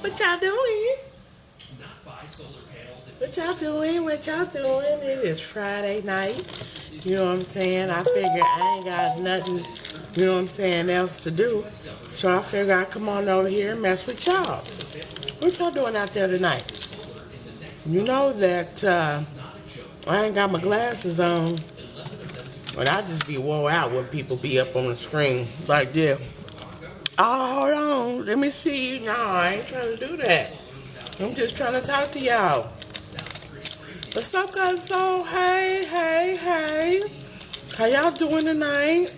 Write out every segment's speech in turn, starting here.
What y'all doing? What y'all doing? What y'all doing? It is Friday night. You know what I'm saying? I figure I ain't got nothing, you know what I'm saying, else to do. So I figure I'd come on over here and mess with y'all. What y'all doing out there tonight? You know that I ain't got my glasses on. But I just be wore out when people be up on the screen like this. Oh, hold on. Let me see. No, I ain't trying to do that. I'm just trying to talk to y'all. What's up, guys? So, hey. How y'all doing tonight?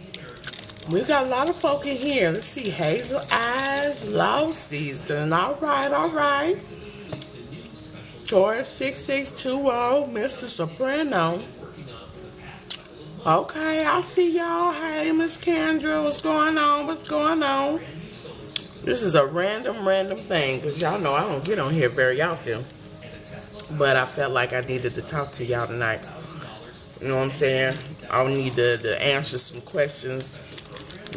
We got a lot of folk in here. Let's see. Hazel Eyes, Low Season. All right. Taurus 6620, Mr. Soprano. Okay, I see y'all. Hey, Miss Kendra, what's going on? This is a random thing, because y'all know I don't get on here very often. But I felt like I needed to talk to y'all tonight. You know what I'm saying? I need to answer some questions.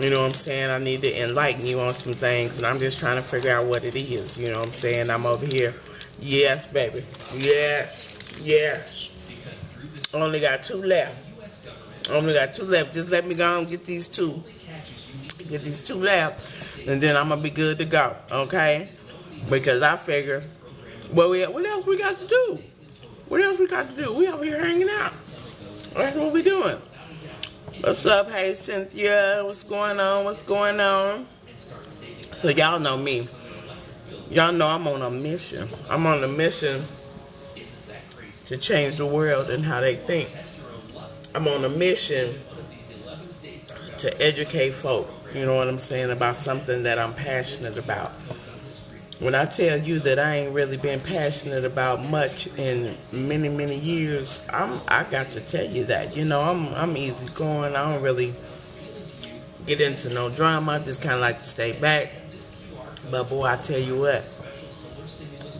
You know what I'm saying? I need to enlighten you on some things, and I'm just trying to figure out what it is. You know what I'm saying? I'm over here. Yes, baby. Yes. Only got two left. Just let me go and get these two. Get these two left. And then I'm going to be good to go. Okay? Because I figure, well, what else we got to do? We over here hanging out. That's what we doing. What's up? Hey, Cynthia. What's going on? So y'all know me. Y'all know I'm on a mission. I'm on a mission to change the world and how they think. I'm on a mission to educate folk, you know what I'm saying, about something that I'm passionate about. When I tell you that I ain't really been passionate about much in many years, I got to tell you that. You know, I'm easy going. I don't really get into no drama. I just kind of like to stay back. But boy, I tell you what,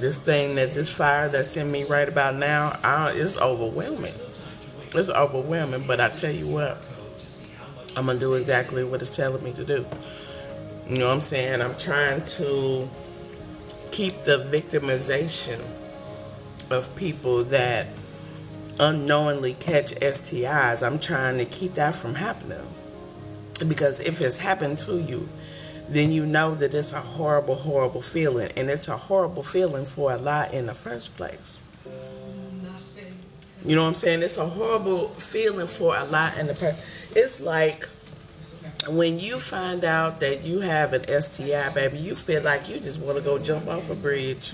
this fire that's in me right about now, it's overwhelming. It's overwhelming, but I tell you what, I'm going to do exactly what it's telling me to do. You know what I'm saying? I'm trying to keep the victimization of people that unknowingly catch STIs. I'm trying to keep that from happening. Because if it's happened to you, then you know that it's a horrible feeling. And it's a horrible feeling for a lot in the first place. You know what I'm saying? It's a horrible feeling for a lot in the past. It's like when you find out that you have an STI, baby, you feel like you just want to go jump off a bridge.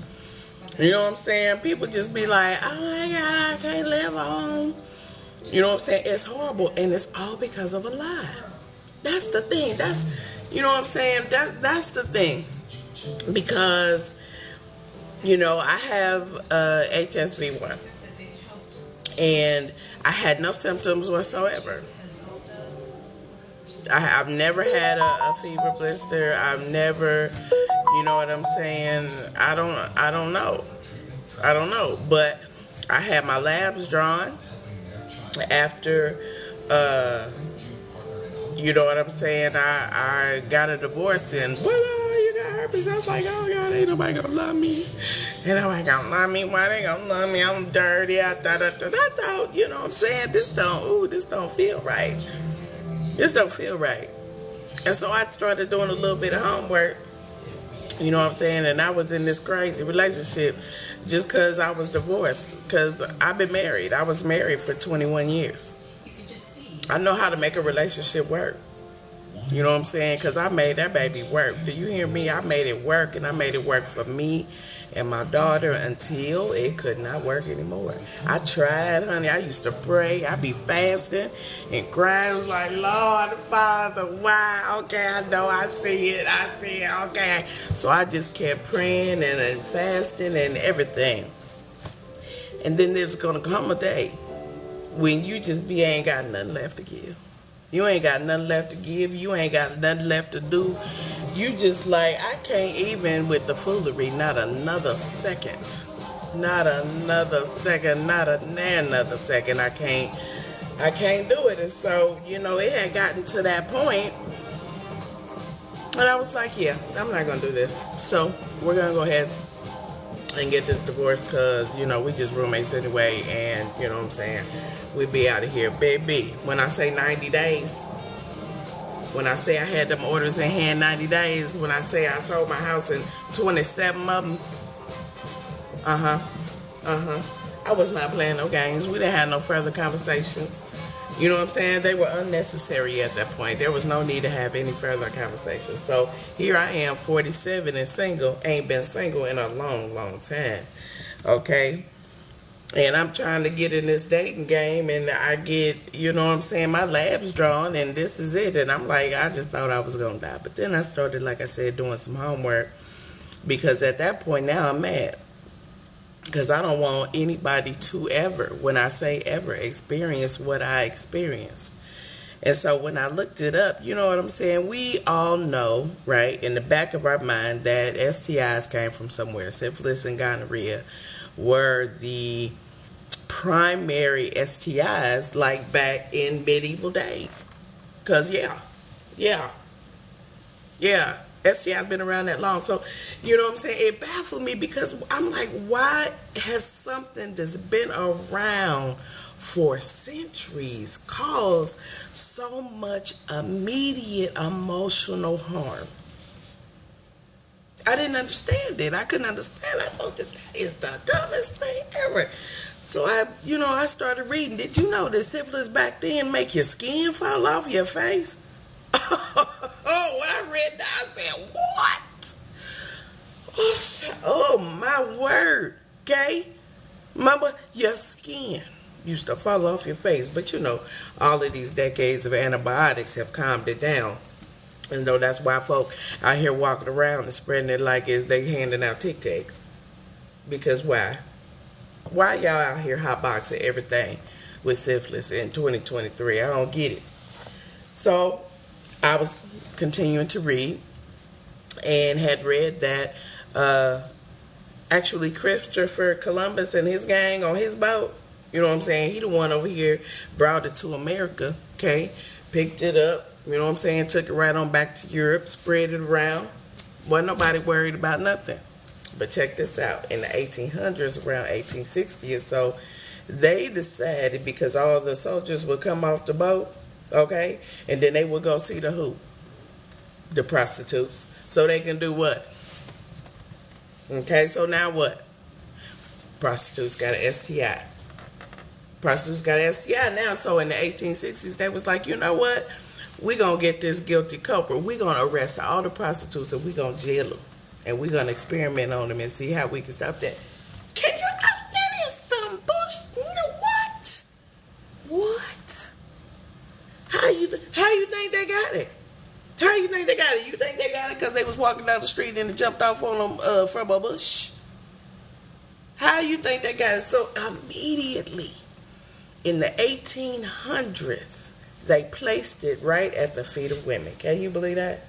You know what I'm saying? People just be like, oh my God, I can't live on. You know what I'm saying? It's horrible, and it's all because of a lie. That's the thing. You know what I'm saying? That's the thing. Because, you know, I have HSV1. And I had no symptoms whatsoever. I've never had a fever blister. I've never, you know what I'm saying? I don't know. But I had my labs drawn after, you know what I'm saying? I got a divorce and, you got herpes. I was like, oh God, ain't nobody gonna love me. Ain't nobody gonna love me. Why they gonna love me? I'm dirty. I thought, you know what I'm saying? This don't feel right. This don't feel right. And so I started doing a little bit of homework. You know what I'm saying? And I was in this crazy relationship just because I was divorced. Because I've been married. I was married for 21 years. I know how to make a relationship work. You know what I'm saying? Because I made that baby work. Do you hear me? I made it work, and I made it work for me and my daughter until it could not work anymore. I tried, honey. I used to pray. I'd be fasting and crying. I was like, Lord, Father, why? Okay, I know. I see it. Okay. So I just kept praying and fasting and everything. And then there's going to come a day when you just ain't got nothing left to give. You ain't got nothing left to give. You ain't got nothing left to do. You just like, I can't even with the foolery, not another second. Not another second. I can't do it. And so, you know, it had gotten to that point And I was like, yeah, I'm not going to do this. So we're going to go ahead and get this divorce because, you know, we just roommates anyway. And, you know what I'm saying, we'd be out of here. Baby, when I say 90 days, when I say I had them orders in hand 90 days, when I say I sold my house in 27 of them, I was not playing no games. We didn't have no further conversations. You know what I'm saying? They were unnecessary at that point. There was no need to have any further conversations. So here I am, 47 and single. Ain't been single in a long, long time. Okay? And I'm trying to get in this dating game, and I get, you know what I'm saying, my lab's drawn, and this is it. And I'm like, I just thought I was going to die. But then I started, like I said, doing some homework. Because at that point now I'm mad. Because I don't want anybody to ever, when I say ever, experience what I experienced. And so when I looked it up, you know what I'm saying? We all know, right, in the back of our mind that STIs came from somewhere. Syphilis and gonorrhea were the primary STIs, like back in medieval days. Because, yeah. STI's been around that long. So, you know what I'm saying? It baffled me because I'm like, why has something that's been around for centuries caused so much immediate emotional harm? I didn't understand it. I couldn't understand it. I thought that is the dumbest thing ever. So I started reading. Did you know that syphilis back then make your skin fall off your face? Oh, when I read that, I said, what? Oh, my word. Okay? Remember, your skin used to fall off your face. But, you know, all of these decades of antibiotics have calmed it down. And though that's why folk out here walking around and spreading it like they handing out Tic Tacs. Because why? Why y'all out here hotboxing everything with syphilis in 2023? I don't get it. So I was continuing to read and had read that actually Christopher Columbus and his gang on his boat, you know what I'm saying, he the one over here brought it to America, okay, picked it up, you know what I'm saying, took it right on back to Europe, spread it around. Wasn't nobody worried about nothing. But check this out. In the 1800s, around 1860 or so, they decided, because all the soldiers would come off the boat, okay, and then they would go see the who? The prostitutes. So they can do what? Okay, so now what? Prostitutes got an STI. Prostitutes got an STI now. So in the 1860s, they was like, you know what? We're going to get this guilty culprit. We're going to arrest all the prostitutes and we're going to jail them. And we're going to experiment on them and see how we can stop that. Can you, that is some bullshit. What? What? How you think they got it? How you think they got it? You think they got it because they was walking down the street and it jumped off on them from a bush? How you think they got it? So immediately in the 1800s, they placed it right at the feet of women. Can you believe that?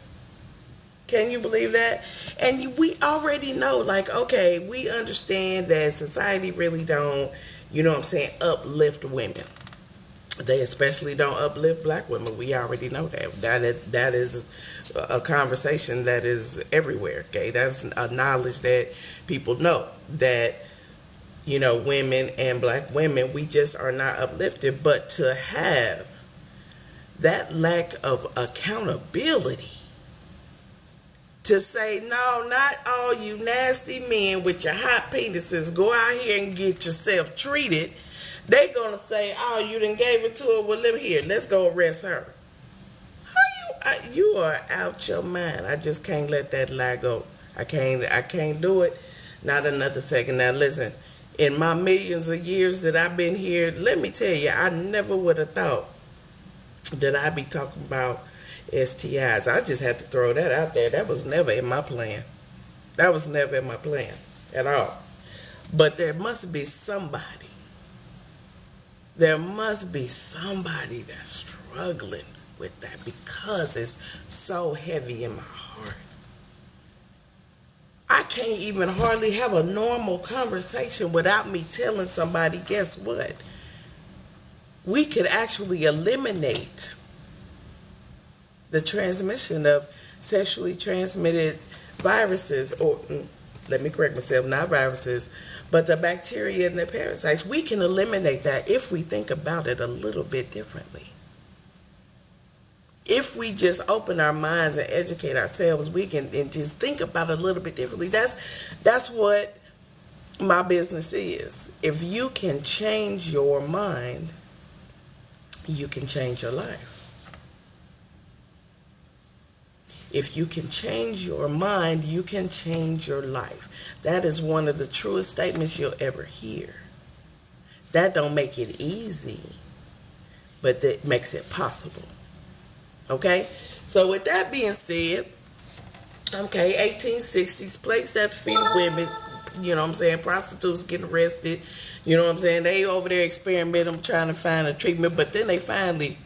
Can you believe that? And we already know, like, okay, we understand that society really don't, you know what I'm saying, uplift women. They especially don't uplift black women. We already know that. That is a conversation that is everywhere, okay? That's a knowledge that people know, that, you know, women and black women, we just are not uplifted. But to have that lack of accountability, to say, no, not all you nasty men with your hot penises, go out here and get yourself treated. They gonna say, oh, you done gave it to her, well, let me here, let's go arrest her. You are out your mind. I just can't let that lie go. I can't do it. Not another second. Now listen, in my millions of years that I've been here, let me tell you, I never would have thought that I'd be talking about STIs. I just had to throw that out there. That was never in my plan. That was never in my plan at all. But there must be somebody. There must be somebody that's struggling with that because it's so heavy in my heart. I can't even hardly have a normal conversation without me telling somebody, guess what? We could actually eliminate the transmission of sexually transmitted viruses, or let me correct myself, not viruses, but the bacteria and the parasites. We can eliminate that if we think about it a little bit differently. If we just open our minds and educate ourselves, we can and just think about it a little bit differently. That's what my business is. If you can change your mind, you can change your life. If you can change your mind, you can change your life. That is one of the truest statements you'll ever hear. That don't make it easy, but that makes it possible. Okay? So with that being said, okay, 1860s, place at the feet of women, you know what I'm saying, prostitutes getting arrested, you know what I'm saying, they over there experimenting, trying to find a treatment, but then they finally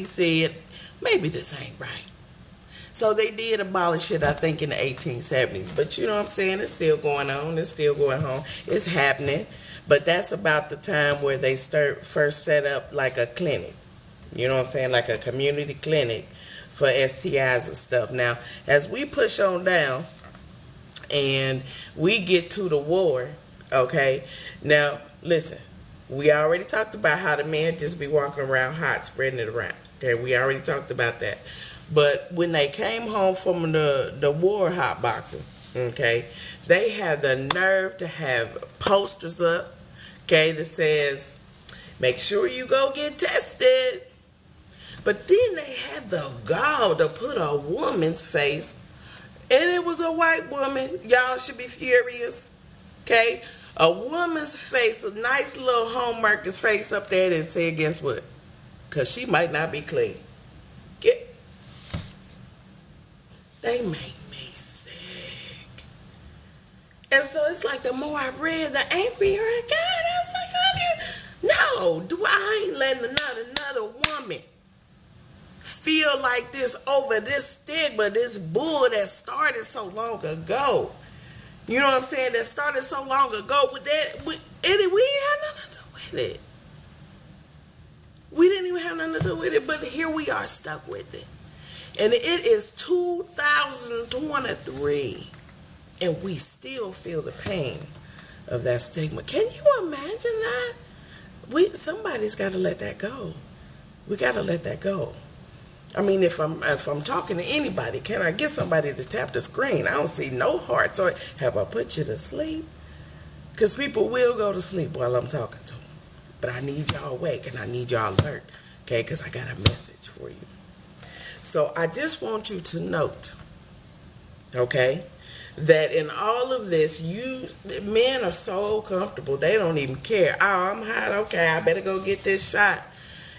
said, maybe this ain't right. So they did abolish it, I think, in the 1870s. But you know what I'm saying? It's still going on. It's still going on. It's happening. But that's about the time where they first set up like a clinic. You know what I'm saying? Like a community clinic for STIs and stuff. Now, as we push on down and we get to the war, okay? Now, listen. We already talked about how the men just be walking around hot, spreading it around. Okay, we already talked about that. But when they came home from the war hot boxing, okay, they had the nerve to have posters up, okay, that says, make sure you go get tested. But then they had the gall to put a woman's face, and it was a white woman. Y'all should be furious, okay? A woman's face, a nice little homeworker's face up there that said, guess what? Because she might not be clean. They make me sick. And so it's like the more I read, the angrier I got. I was like, I ain't letting another woman feel like this over this stigma, this bull that started so long ago. You know what I'm saying? That started so long ago. With that, we didn't have nothing to do with it. We didn't even have nothing to do with it, but here we are stuck with it. And it is 2023, and we still feel the pain of that stigma. Can you imagine that? Somebody's got to let that go. We got to let that go. I mean, if I'm talking to anybody, can I get somebody to tap the screen? I don't see no hearts. Or have I put you to sleep? Because people will go to sleep while I'm talking to them. But I need y'all awake and I need y'all alert, okay? Because I got a message for you. So I just want you to note, okay, that in all of this, men are so comfortable, they don't even care. Oh, I'm hot, okay, I better go get this shot.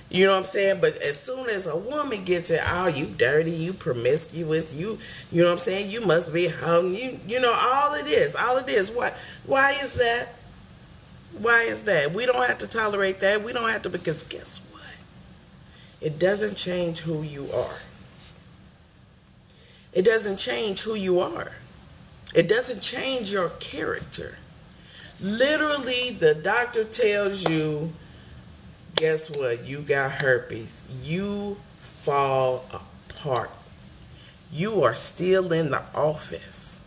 You know what I'm saying? But as soon as a woman gets it, oh, you dirty, you promiscuous, you know what I'm saying? You must be hung, you know, all it is. Why is that? Why is that? We don't have to tolerate that. We don't have to, because guess what? It doesn't change who you are. It doesn't change who you are. It doesn't change your character. Literally, the doctor tells you, guess what? You got herpes. You fall apart. You are still in the office.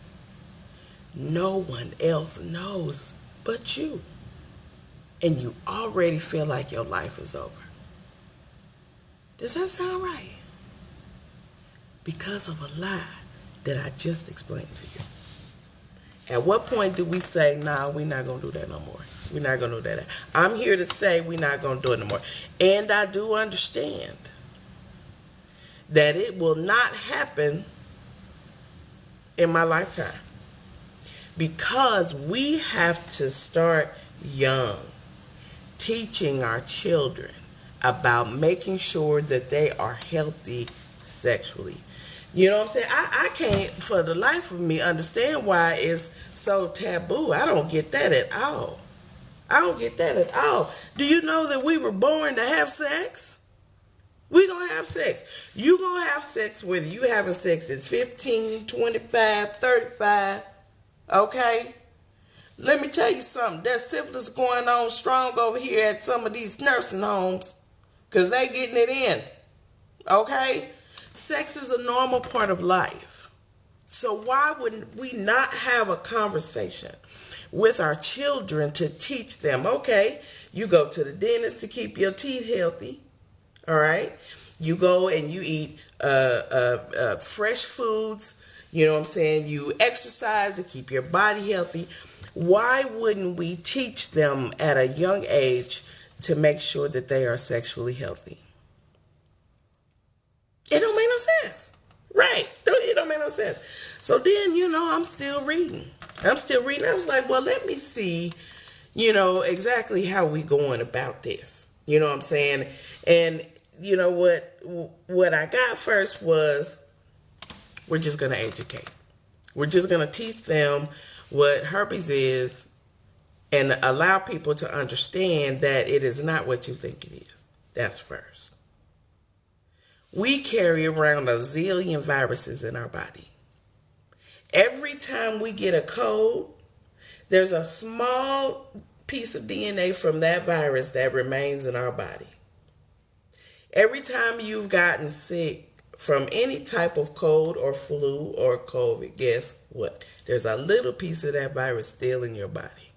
No one else knows but you. And you already feel like your life is over. Does that sound right? Because of a lie that I just explained to you. At what point do we say, nah, we're not going to do that no more? We're not going to do that. I'm here to say we're not going to do it no more. And I do understand that it will not happen in my lifetime. Because we have to start young, teaching our children about making sure that they are healthy sexually. You know what I'm saying? I can't, for the life of me, understand why it's so taboo. I don't get that at all. I don't get that at all. Do you know that we were born to have sex? We're going to have sex. You're going to have sex whether you having sex at 15, 25, 35, okay? Let me tell you something. There's syphilis going on strong over here at some of these nursing homes because they getting it in, okay? Sex is a normal part of life. So why would we not have a conversation with our children to teach them, okay, you go to the dentist to keep your teeth healthy, all right? You go and you eat fresh foods, you know what I'm saying? You exercise to keep your body healthy. Why wouldn't we teach them at a young age to make sure that they are sexually healthy? It don't make no sense. Right. It don't make no sense. So then, I'm still reading. I was like, well, let me see, exactly how we going about this. You know what I'm saying? And you know what I got first was, we're just going to educate. We're just going to teach them what herpes is and allow people to understand that it is not what you think it is. That's first. We carry around a zillion viruses in our body. Every time we get a cold, there's a small piece of DNA from that virus that remains in our body. Every time you've gotten sick from any type of cold or flu or COVID, guess what? There's a little piece of that virus still in your body.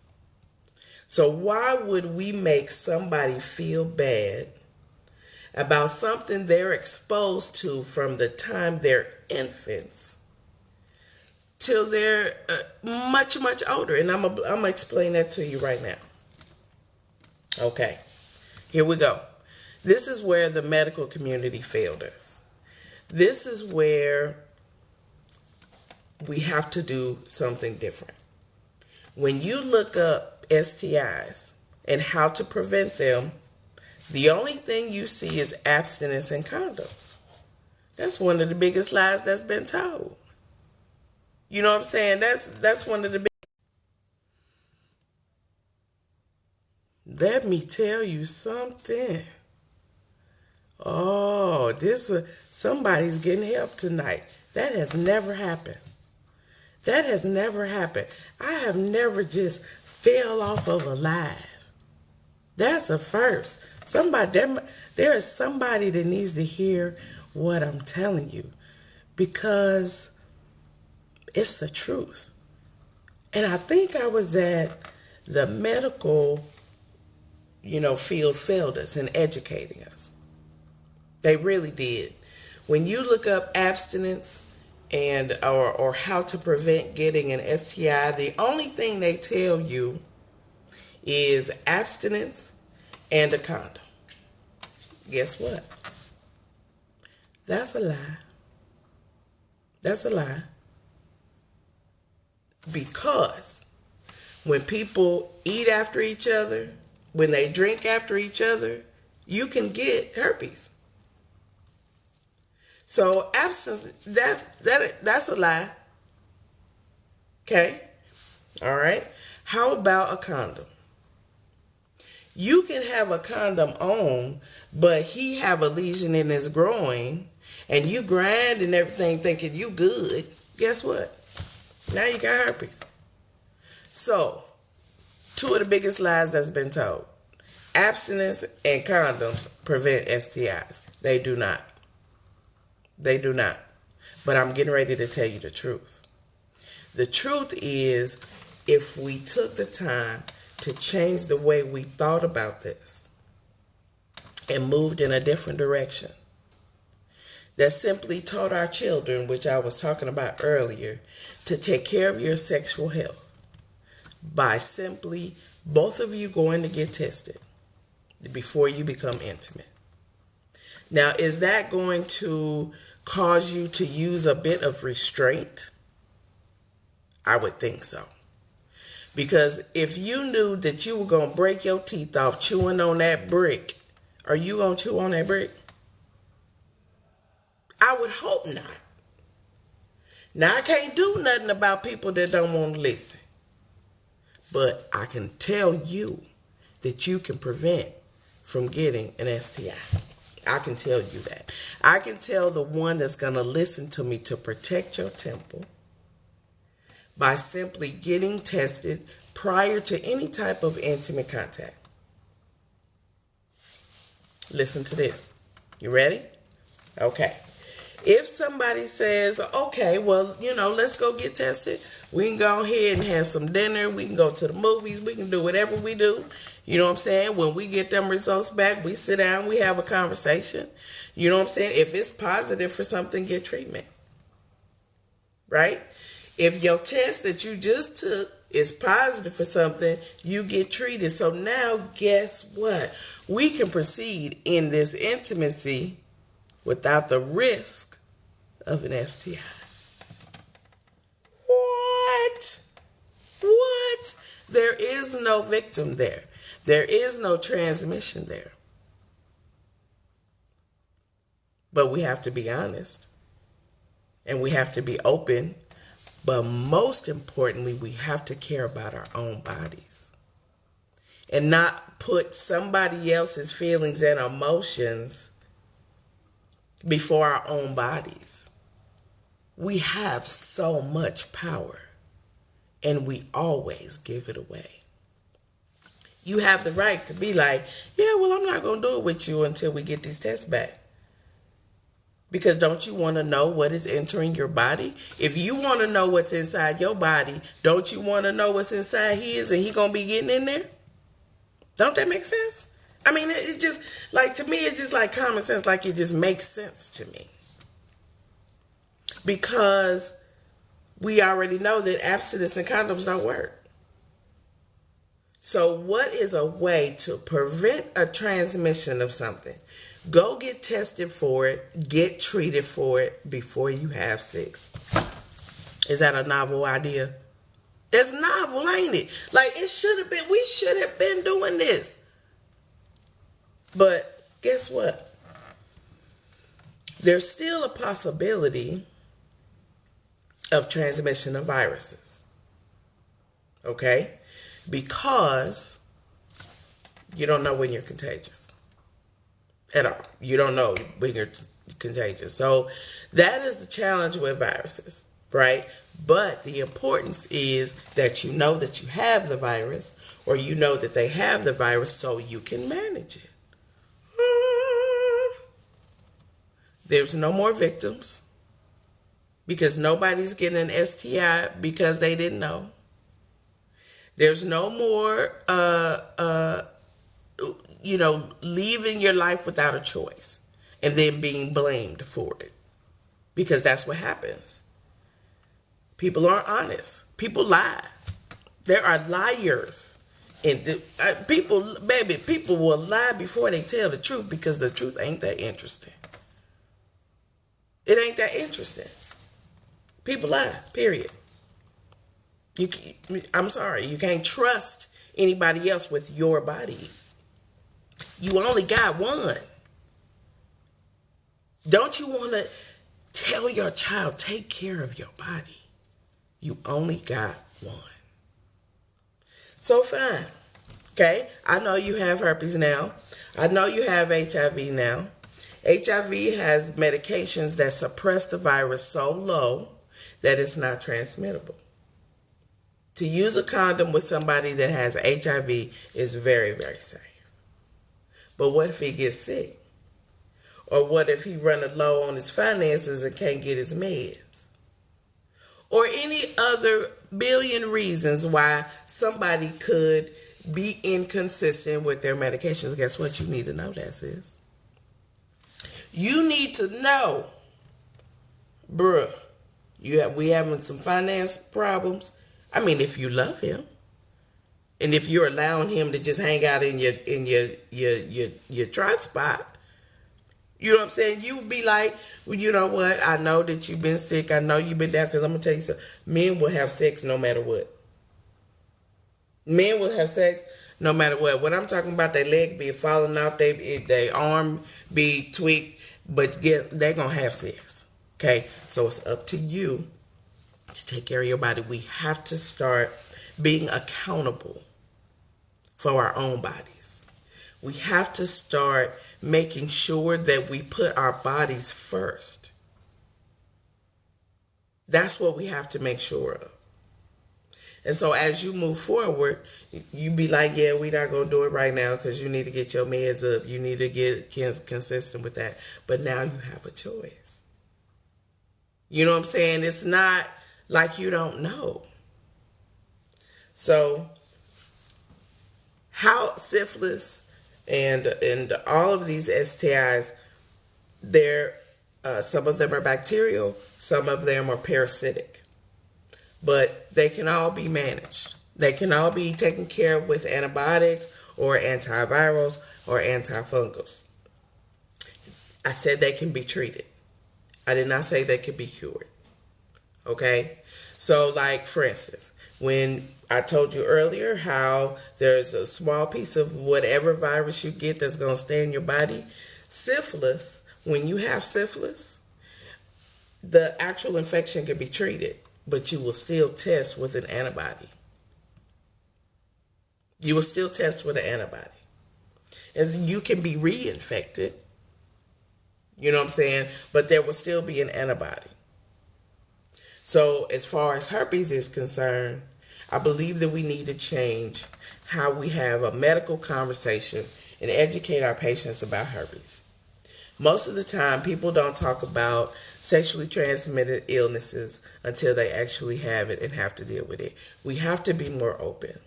So why would we make somebody feel bad about something they're exposed to from the time they're infants till they're much, much older? And I'm going to explain that to you right now. Okay, here we go. This is where the medical community failed us. This is where we have to do something different. When you look up STIs and how to prevent them, the only thing you see is abstinence and condoms. That's one of the biggest lies that's been told. You know what I'm saying? That's one of the big. Let me tell you something. Oh, somebody's getting help tonight. That has never happened. That has never happened. I have never just fell off of a live. That's a first. There is somebody that needs to hear what I'm telling you, because it's the truth. And I think I was at the medical, field failed us in educating us. They really did. When you look up abstinence and or how to prevent getting an STI, the only thing they tell you is abstinence and a condom. Guess what? That's a lie. That's a lie. Because when people eat after each other, when they drink after each other, you can get herpes. So abstinence, that's a lie. Okay? All right? How about a condom? You can have a condom on, but he have a lesion in his groin, and you grind and everything thinking you good. Guess what? Now you got herpes. So, two of the biggest lies that's been told. Abstinence and condoms prevent STIs. They do not. They do not. But I'm getting ready to tell you the truth. The truth is, if we took the time to change the way we thought about this and moved in a different direction, that simply taught our children, which I was talking about earlier, to take care of your sexual health by simply both of you going to get tested before you become intimate. Now, is that going to cause you to use a bit of restraint? I would think so. Because if you knew that you were going to break your teeth off chewing on that brick, are you going to chew on that brick? I would hope not. Now, I can't do nothing about people that don't want to listen. But I can tell you that you can prevent from getting an STI. I can tell you that. I can tell the one that's going to listen to me to protect your temple by simply getting tested prior to any type of intimate contact. Listen to this. You ready? Okay. If somebody says, okay, well, let's go get tested. We can go ahead and have some dinner. We can go to the movies. We can do whatever we do. You know what I'm saying? When we get them results back, we sit down, we have a conversation. You know what I'm saying? If it's positive for something, get treatment. Right? If your test that you just took is positive for something, you get treated. So now, guess what? We can proceed in this intimacy without the risk of an STI. What? What? There is no victim there. There is no transmission there. But we have to be honest. And we have to be open. But most importantly, we have to care about our own bodies. And not put somebody else's feelings and emotions before our own bodies. We have so much power, and we always give it away. You have the right to be like, yeah, well, I'm not going to do it with you until we get these tests back. Because don't you want to know what is entering your body? If you want to know what's inside your body, don't you want to know what's inside his, and he going to be getting in there? Don't that make sense? I mean, it just, like, to me, it's just like common sense. Like, it just makes sense to me. Because we already know that abstinence and condoms don't work. So what is a way to prevent a transmission of something? Go get tested for it. Get treated for it before you have sex. Is that a novel idea? It's novel, ain't it? Like, it should have been, we should have been doing this. But guess what? There's still a possibility of transmission of viruses. Okay? Because you don't know when you're contagious. At all. You don't know when you're contagious. So that is the challenge with viruses, right? But the importance is that you know that you have the virus, or you know that they have the virus, so you can manage it. There's no more victims, because nobody's getting an STI because they didn't know. There's no more, leaving your life without a choice and then being blamed for it, because that's what happens. People aren't honest. People lie. There are liars. And people will lie before they tell the truth, because the truth ain't that interesting. It ain't that interesting. People lie, period. I'm sorry, you can't trust anybody else with your body. You only got one. Don't you want to tell your child, take care of your body? You only got one. So fine. Okay, I know you have herpes now. I know you have HIV now. HIV has medications that suppress the virus so low that it's not transmittable. To use a condom with somebody that has HIV is very, very safe. But what if he gets sick? Or what if he runs low on his finances and can't get his meds? Or any other billion reasons why somebody could be inconsistent with their medications. Guess what? You need to know that, sis. You need to know, bruh, we having some finance problems. I mean, if you love him, and if you're allowing him to just hang out in your tri spot, you know what I'm saying? You would be like, well, you know what? I know that you've been sick. I know you've been down. Because I'm gonna tell you something. Men will have sex no matter what. Men will have sex no matter what. When I'm talking about their leg be falling out, their arm be tweaked, but they're gonna have sex. Okay, so it's up to you to take care of your body. We have to start being accountable for our own bodies. We have to start making sure that we put our bodies first. That's what we have to make sure of. And so as you move forward, you be like, yeah, we're not going to do it right now because you need to get your meds up. You need to get consistent with that. But now you have a choice. You know what I'm saying? It's not like you don't know. So how syphilis and all of these STIs, they're some of them are bacterial, some of them are parasitic, but they can all be managed. They can all be taken care of with antibiotics or antivirals or antifungals. I said they can be treated. I did not say they could be cured. Okay? So, like, for instance, when I told you earlier how there's a small piece of whatever virus you get that's going to stay in your body, syphilis, when you have syphilis, the actual infection can be treated, but you will still test with an antibody. You will still test with an antibody. And you can be reinfected, you know what I'm saying? But there will still be an antibody. So as far as herpes is concerned, I believe that we need to change how we have a medical conversation and educate our patients about herpes. Most of the time, people don't talk about sexually transmitted illnesses until they actually have it and have to deal with it. We have to be more open.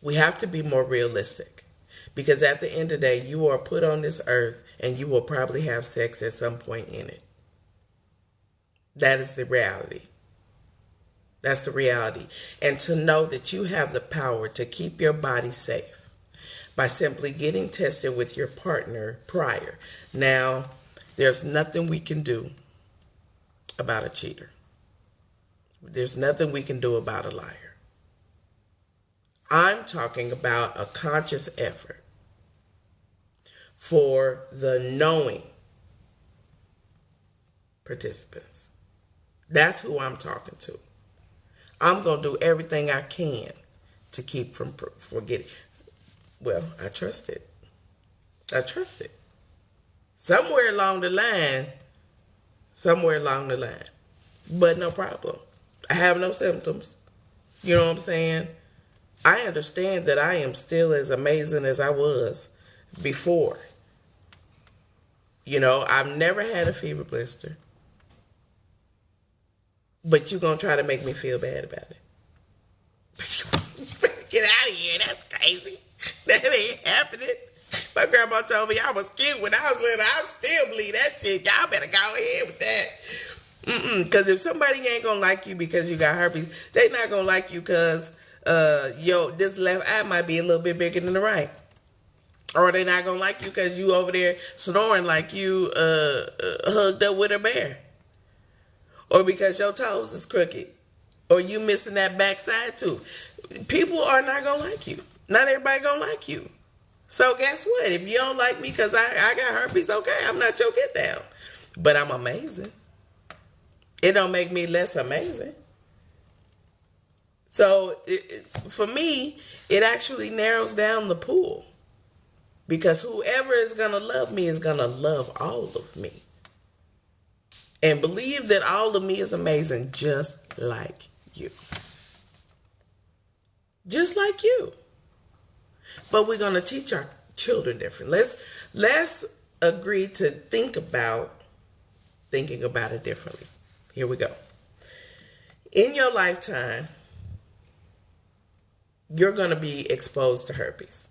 We have to be more realistic. Because at the end of the day, you are put on this earth and you will probably have sex at some point in it. That is the reality. That's the reality. And to know that you have the power to keep your body safe by simply getting tested with your partner prior. Now, there's nothing we can do about a cheater. There's nothing we can do about a liar. I'm talking about a conscious effort for the knowing participants. That's who I'm talking to. I'm going to do everything I can to keep from forgetting. Well, I trust it. I trust it. Somewhere along the line. But no problem. I have no symptoms. You know what I'm saying? I understand that I am still as amazing as I was before. You know, I've never had a fever blister. But you're going to try to make me feel bad about it. Get out of here. That's crazy. That ain't happening. My grandma told me I was cute when I was little. I still believe that shit. Y'all better go ahead with that. Because if somebody ain't going to like you because you got herpes, they not going to like you because this left eye might be a little bit bigger than the right. Or they not going to like you because you over there snoring like you hugged up with a bear. Or because your toes is crooked. Or you missing that backside too. People are not going to like you. Not everybody going to like you. So guess what? If you don't like me because I got herpes, okay, I'm not your get down. But I'm amazing. It don't make me less amazing. So for me, it actually narrows down the pool. Because whoever is going to love me is going to love all of me. And believe that all of me is amazing just like you. Just like you. But we're going to teach our children different. Let's agree to thinking about it differently. Here we go. In your lifetime, you're going to be exposed to herpes.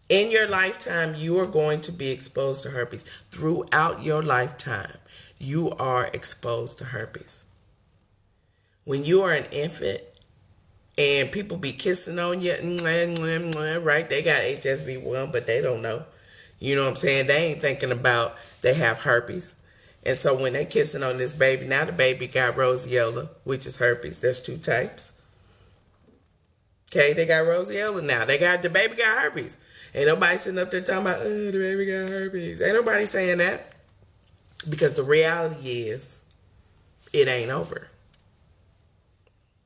In your lifetime, you are going to be exposed to herpes. Throughout your lifetime, you are exposed to herpes. When you are an infant and people be kissing on you, right? They got HSV1, but they don't know. You know what I'm saying? They ain't thinking about they have herpes. And so when they kissing on this baby, now the baby got roseola, which is herpes. There's two types. Okay, they got roseola now. The baby got herpes. Ain't nobody sitting up there talking about, the baby got herpes. Ain't nobody saying that. Because the reality is, it ain't over.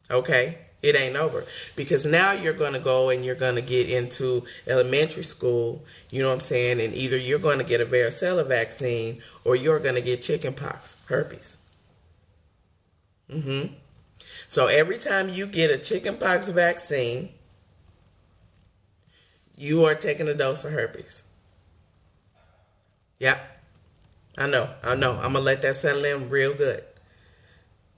Okay? It ain't over. Because now you're going to go and you're going to get into elementary school, you know what I'm saying? And either you're going to get a varicella vaccine or you're going to get chickenpox, herpes. So every time you get a chickenpox vaccine, you are taking a dose of herpes. Yep. I know. I'm going to let that settle in real good.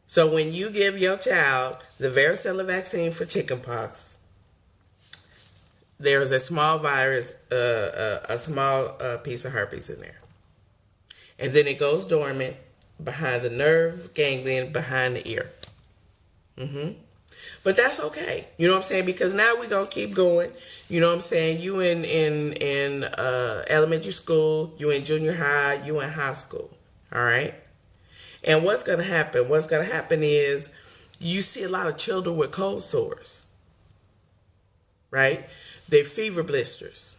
So when you give your child the varicella vaccine for chickenpox, there's a small virus, a small piece of herpes in there. And then it goes dormant behind the nerve ganglion behind the ear. But that's okay. You know what I'm saying? Because now we're going to keep going. You know what I'm saying? You in elementary school, you in junior high, you in high school. All right? And what's going to happen? What's going to happen is you see a lot of children with cold sores. Right? They're fever blisters.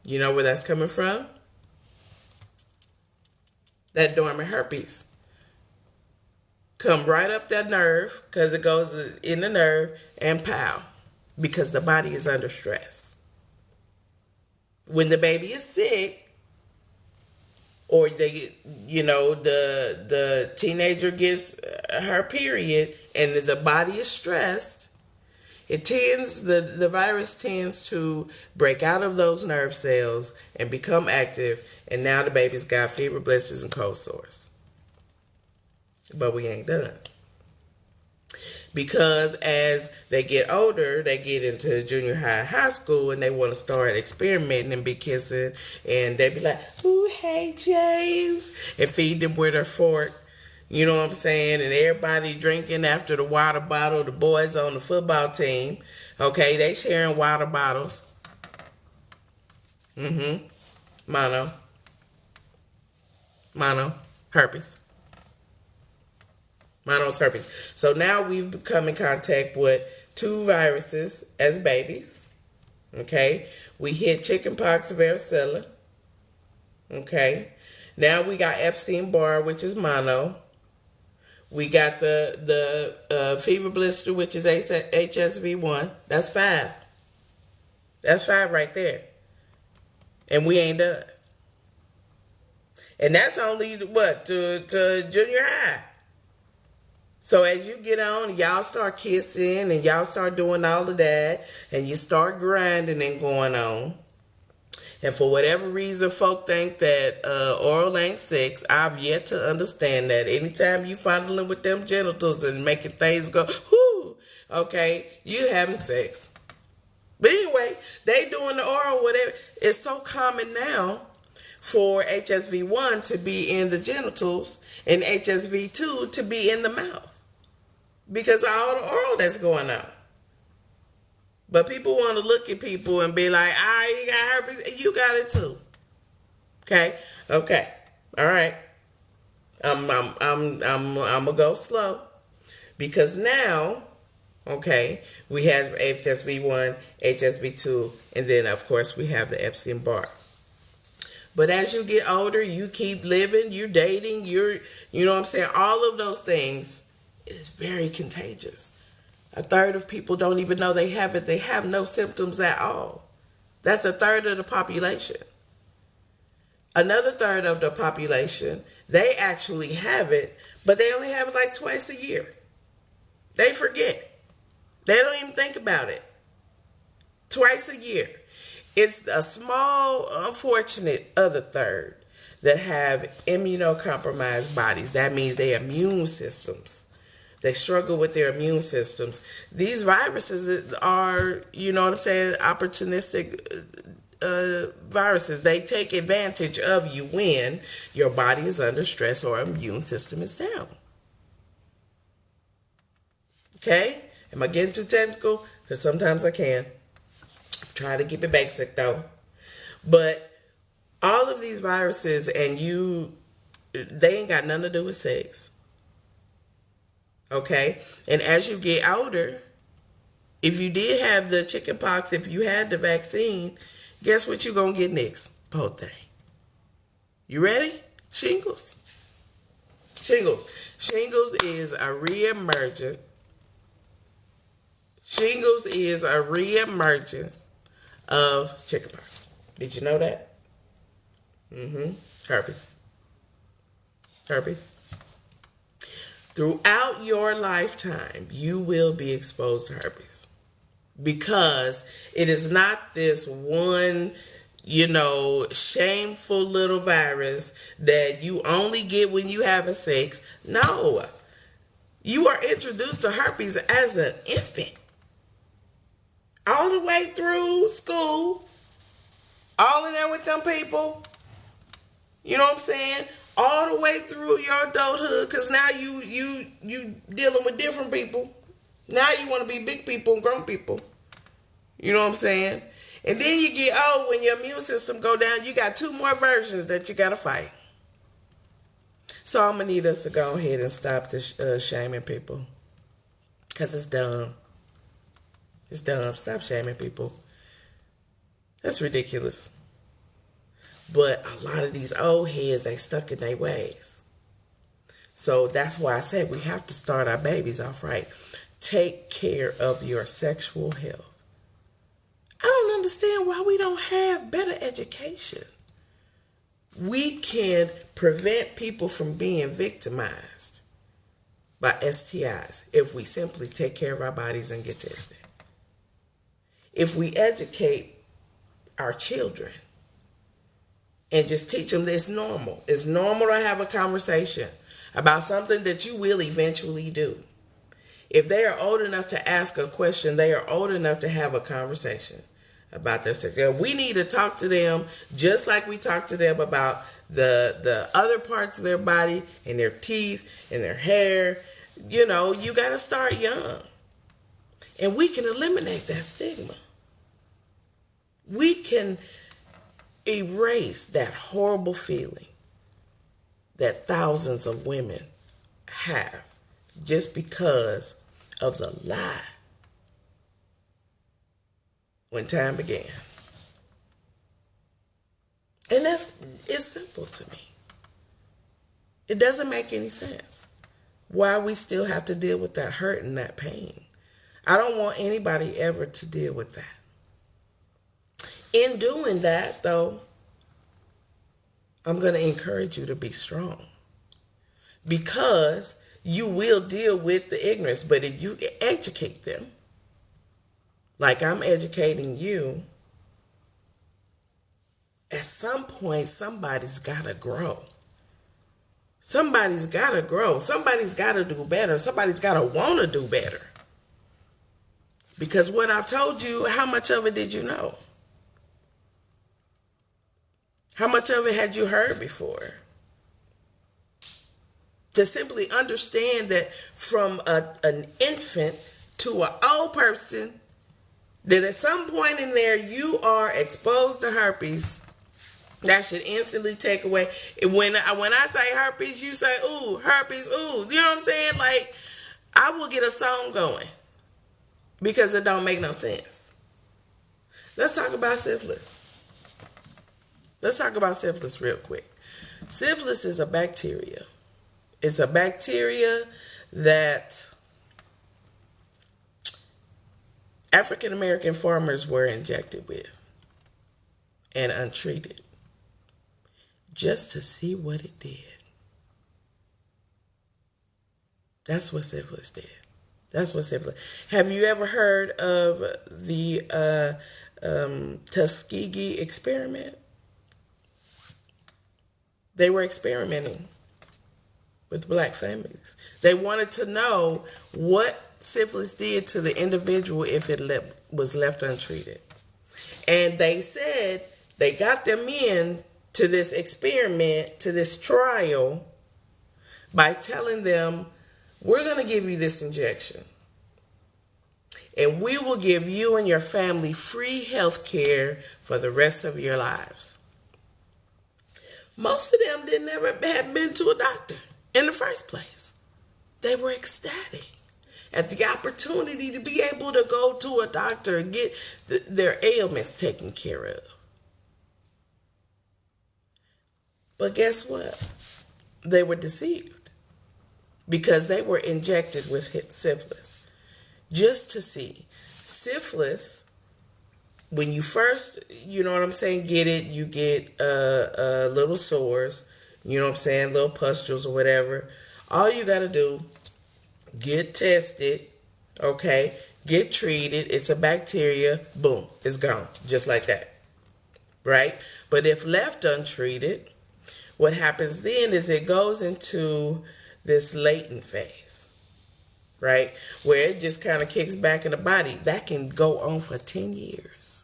You know where that's coming from? That dormant herpes. Come right up that nerve, because it goes in the nerve, and pow, because the body is under stress. When the baby is sick, or the teenager gets her period, and the body is stressed, the virus tends to break out of those nerve cells and become active, and now the baby's got fever blisters and cold sores. But we ain't done. Because as they get older, they get into junior high, high school, and they want to start experimenting and be kissing, and they be like, "Ooh, hey, James," and feed them with a fork. You know what I'm saying? And everybody drinking after the water bottle. The boys on the football team, okay, they sharing water bottles. Mono, herpes. Mono's herpes. So now we've come in contact with two viruses as babies. Okay. We hit chickenpox, varicella. Okay. Now we got Epstein-Barr, which is mono. We got the fever blister, which is HSV1. That's 5. That's 5 right there. And we ain't done. And that's only to junior high. So as you get on, y'all start kissing and y'all start doing all of that, and you start grinding and going on. And for whatever reason, folk think that oral ain't sex. I've yet to understand that. Anytime you fondling with them genitals and making things go, whoo, okay, you having sex. But anyway, they doing the oral, whatever. It's so common now for HSV1 to be in the genitals and HSV2 to be in the mouth. Because of all the oral that's going on. But people want to look at people and be like, you got herpes, you got it too. Okay? All right. I'm gonna go slow. Because now, okay, we have HSV1, HSV2, and then of course we have the Epstein-Barr. But as you get older, you keep living, you're dating, you know what I'm saying? All of those things, it is very contagious. A third of people don't even know they have it. They have no symptoms at all. That's a third of the population. Another third of the population, they actually have it, but they only have it like twice a year. They forget. They don't even think about it. Twice a year. It's a small, unfortunate other third that have immunocompromised bodies. That means their immune systems. They struggle with their immune systems. These viruses are, you know what I'm saying, opportunistic viruses. They take advantage of you when your body is under stress or immune system is down. Okay? Am I getting too technical? Because sometimes I can. Try to keep it basic though. But all of these viruses they ain't got nothing to do with sex. Okay? And as you get older, if you did have the chickenpox, if you had the vaccine, guess what you're going to get next? Poor thing. You ready? Shingles. Shingles is a reemergence. Shingles is a reemergence of chickenpox. Did you know that? Herpes. Throughout your lifetime, you will be exposed to herpes because it is not this one, shameful little virus that you only get when you having sex. No. You are introduced to herpes as an infant. All the way through school. All in there with them people. You know what I'm saying? All the way through your adulthood, because now you dealing with different people. Now you want to be big people and grown people. You know what I'm saying? And then you get old, when your immune system go down, you got 2 more versions that you got to fight. So I'm going to need us to go ahead and stop this shaming people. Because it's dumb. It's dumb. Stop shaming people. That's ridiculous. But a lot of these old heads, they stuck in their ways. So that's why I said we have to start our babies off right. Take care of your sexual health. I don't understand why we don't have better education. We can prevent people from being victimized by STIs if we simply take care of our bodies and get tested. If we educate our children and just teach them that it's normal. It's normal to have a conversation about something that you will eventually do. If they are old enough to ask a question, they are old enough to have a conversation about their sex. We need to talk to them just like we talk to them about the other parts of their body and their teeth and their hair. You got to start young. And we can eliminate that stigma. We can erase that horrible feeling that thousands of women have just because of the lie when time began. And it's simple to me. It doesn't make any sense why we still have to deal with that hurt and that pain. I don't want anybody ever to deal with that. In doing that, though, I'm going to encourage you to be strong, because you will deal with the ignorance. But if you educate them, like I'm educating you, at some point, somebody's got to grow. Somebody's got to grow. Somebody's got to do better. Somebody's got to want to do better. Because what I've told you, how much of it did you know? How much of it had you heard before? To simply understand that from an infant to an old person, that at some point in there you are exposed to herpes, that should instantly take away. When I say herpes, you say, ooh, herpes, ooh. You know what I'm saying? Like, I will get a song going because it don't make no sense. Let's talk about syphilis. Let's talk about syphilis real quick. Syphilis is a bacteria. It's a bacteria that African American farmers were injected with and untreated just to see what it did. That's what syphilis did. That's what syphilis. Have you ever heard of the Tuskegee experiment? They were experimenting with black families. They wanted to know what syphilis did to the individual if it was left untreated. And they said they got them in to this experiment, to this trial, by telling them, we're going to give you this injection. And we will give you and your family free health care for the rest of your lives. Most of them didn't ever have been to a doctor in the first place. They were ecstatic at the opportunity to be able to go to a doctor and get their ailments taken care of. But guess what? They were deceived because they were injected with syphilis just to see. Syphilis, when you first, you know what I'm saying, get it, you get little sores, you know what I'm saying, little pustules or whatever. All you got to do, get tested, okay, get treated. It's a bacteria. Boom, it's gone, just like that. right? But if left untreated, what happens then is it goes into this latent phase, right? Where it just kind of kicks back in the body. That can go on for 10 years.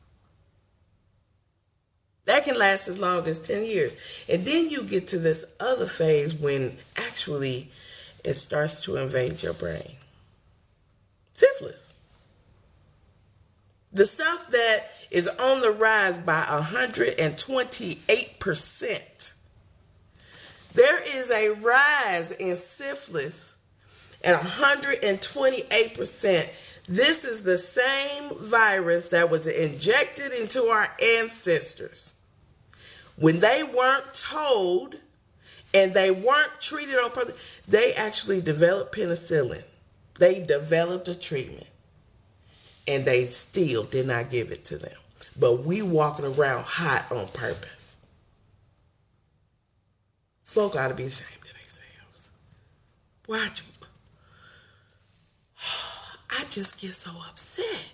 That can last as long as 10 years. And then you get to this other phase when actually it starts to invade your brain. Syphilis. The stuff that is on the rise by 128%. There is a rise in syphilis at 128%. This is the same virus that was injected into our ancestors. When they weren't told and they weren't treated on purpose, they actually developed penicillin. They developed a treatment. And they still did not give it to them. But we walking around hot on purpose. Folk ought to be ashamed of themselves. Watch. I just get so upset.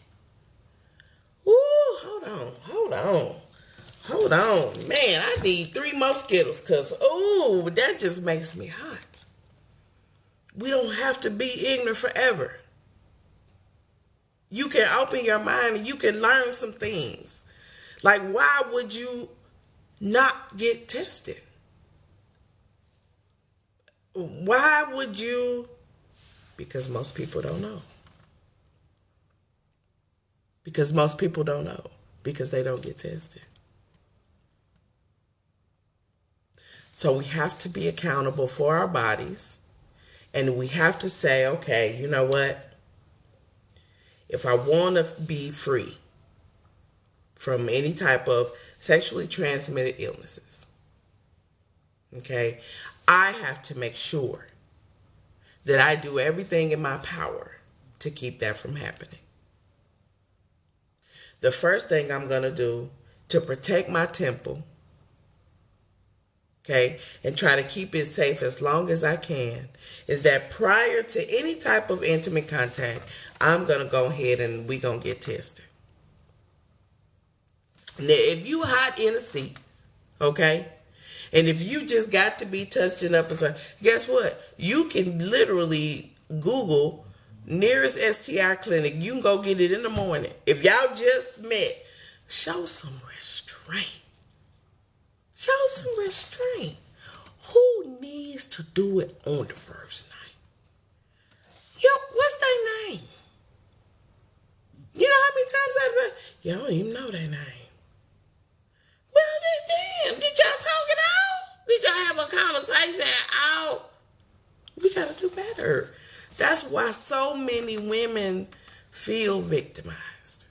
Ooh, hold on. Man, I need 3 more Skittles because, ooh, that just makes me hot. We don't have to be ignorant forever. You can open your mind and you can learn some things. Like, why would you not get tested? Why would you? Because most people don't know. Because most people don't know. Because they don't get tested. So we have to be accountable for our bodies. And we have to say, okay, you know what? If I want to be free from any type of sexually transmitted illnesses, okay, I have to make sure that I do everything in my power to keep that from happening. The first thing I'm going to do to protect my temple, okay, and try to keep it safe as long as I can, is that prior to any type of intimate contact, I'm going to go ahead and we're going to get tested. Now, if you hot in a seat, okay, and if you just got to be touching up and stuff, guess what? You can literally Google nearest STI clinic. You can go get it in the morning. If y'all just met, show some restraint. Show some restraint. Who needs to do it on the first night? Yo, what's their name? You know how many times I've been, y'all don't even know their name. Well, damn, did y'all talk it out? Did y'all have a conversation out? We got to do better. That's why so many women feel victimized.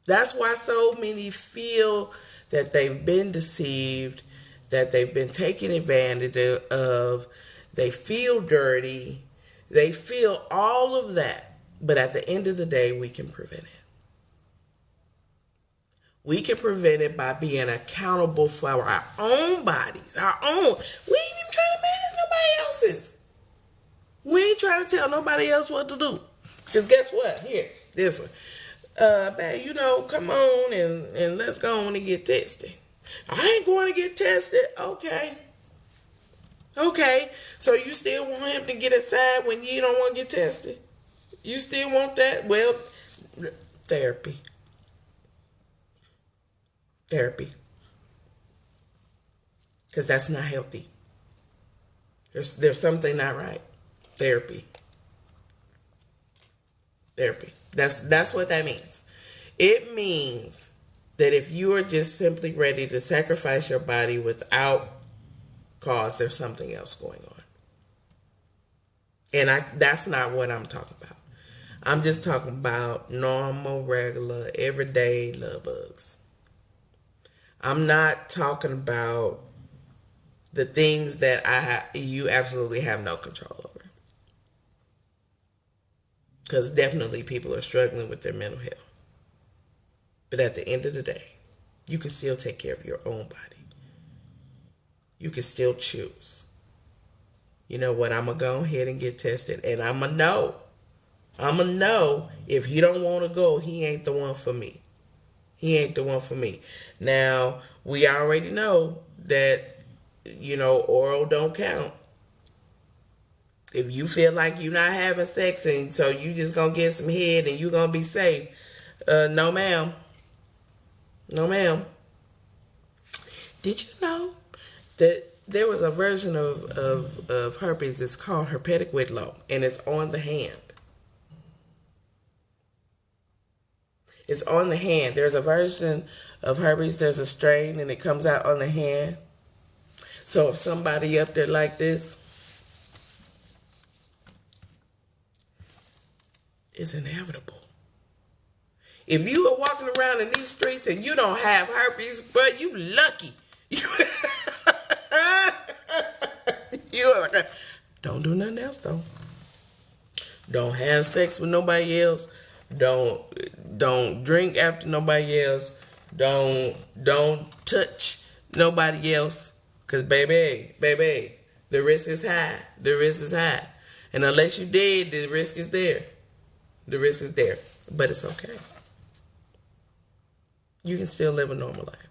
That's why so many feel that they've been deceived, that they've been taken advantage of, they feel dirty, they feel all of that. But at the end of the day, we can prevent it. We can prevent it by being accountable for our own bodies, our own. We ain't even trying to manage nobody else's. We ain't trying to tell nobody else what to do. Because guess what? Here, this one. Babe, come on and let's go on and get tested. I ain't going to get tested. Okay. So you still want him to get aside when you don't want to get tested? You still want that? Well, therapy. Because that's not healthy. There's something not right. Therapy. That's what that means. It means that if you are just simply ready to sacrifice your body without cause, there's something else going on. And that's not what I'm talking about. I'm just talking about normal, regular, everyday love bugs. I'm not talking about the things that you absolutely have no control over. Because definitely people are struggling with their mental health. But at the end of the day, you can still take care of your own body. You can still choose. You know what? I'm going to go ahead and get tested. And I'm going to know if he don't want to go, he ain't the one for me. He ain't the one for me. Now, we already know that, oral don't count. If you feel like you're not having sex and so you just gonna get some head and you gonna be safe, no ma'am. No ma'am. Did you know that there was a version of herpes that's called herpetic whitlow, and it's on the hand? It's on the hand. There's a version of herpes, there's a strain, and it comes out on the hand. So if somebody up there like this, it's inevitable. If you are walking around in these streets and you don't have herpes, but you lucky. Don't do nothing else though. Don't have sex with nobody else. Don't drink after nobody else. Don't touch nobody else. Cause baby, the risk is high. The risk is high. And unless you did, the risk is there. The risk is there. But it's okay. You can still live a normal life.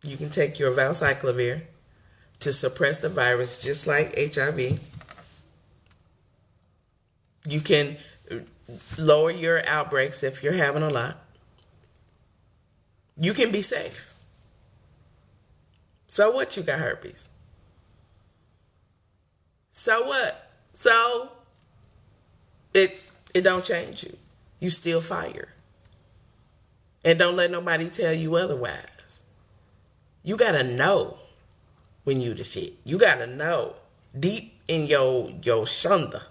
You can take your valcyclovir to suppress the virus just like HIV. You can lower your outbreaks if you're having a lot. You can be safe. So what, you got herpes? So what? So it don't change you. You still fire. And don't let nobody tell you otherwise. You gotta know when you the shit. You gotta know deep in your shunda.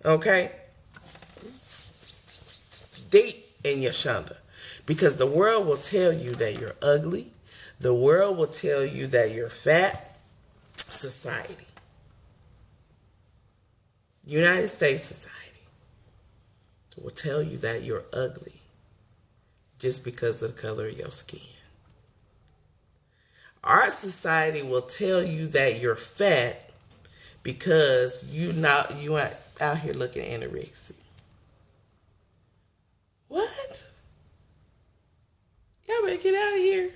Okay? Deep in your shunda. Because the world will tell you that you're ugly. The world will tell you that you're fat. Society. United States society will tell you that you're ugly just because of the color of your skin. Our society will tell you that you're fat because you ain't out here looking anorexic. What? Y'all better get out of here.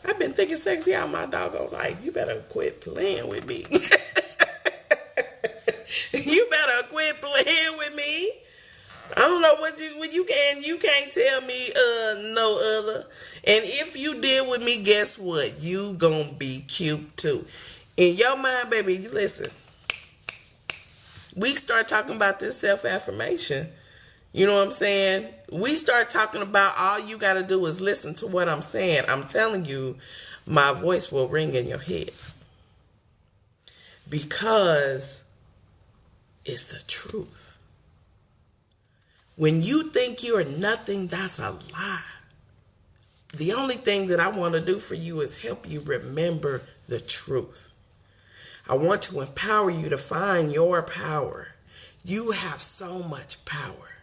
I've been thinking sexy all my doggone life. You better quit playing with me. You better quit playing with me. I don't know what you can't tell me no other. And if you deal with me, guess what? You gonna be cute too. In your mind, baby, listen. We start talking about this self-affirmation. You know what I'm saying? We start talking about all you gotta do is listen to what I'm saying. I'm telling you, my voice will ring in your head. Because it's the truth. When you think you're nothing, that's a lie. The only thing that I want to do for you is help you remember the truth. I want to empower you to find your power. You have so much power.